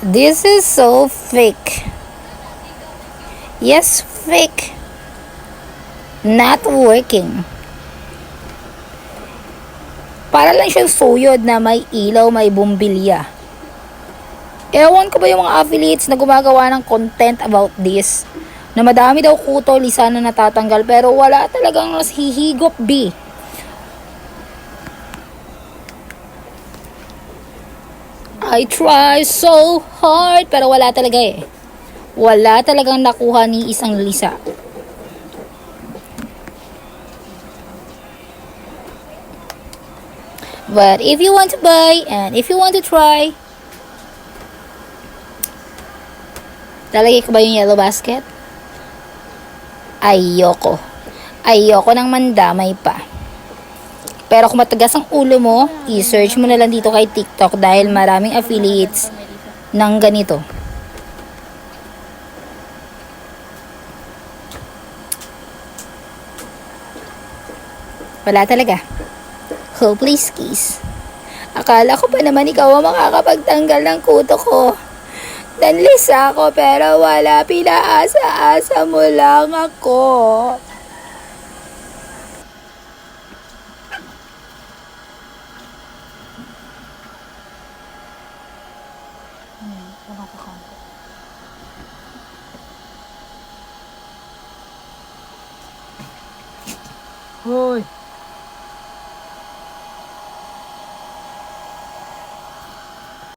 This is so fake. Yes, fake. Not working. Para lang siyang suyod na may ilaw, may bumbilya. Ewan ko ba yung mga affiliates na gumagawa ng content about this? Na madami daw kuto, lisa na natatanggal, pero wala talagang mas hihigop, B. I try so hard, pero wala talaga eh. Wala talagang nakuha ni isang lisa. But if you want to buy and if you want to try, lalagay ko ba yung yellow basket? Ayoko. Ayoko nang mandamay pa. Pero kung matagas ang ulo mo, i-search mo na lang dito kay TikTok dahil maraming affiliates ng ganito. Wala talaga. Hopeless kiss. Akala ko pa naman ikaw ang makakapagtanggal ng kuto ko. Nanlisa ako pero wala, pinaasa-asa mo lang ako. Hoy!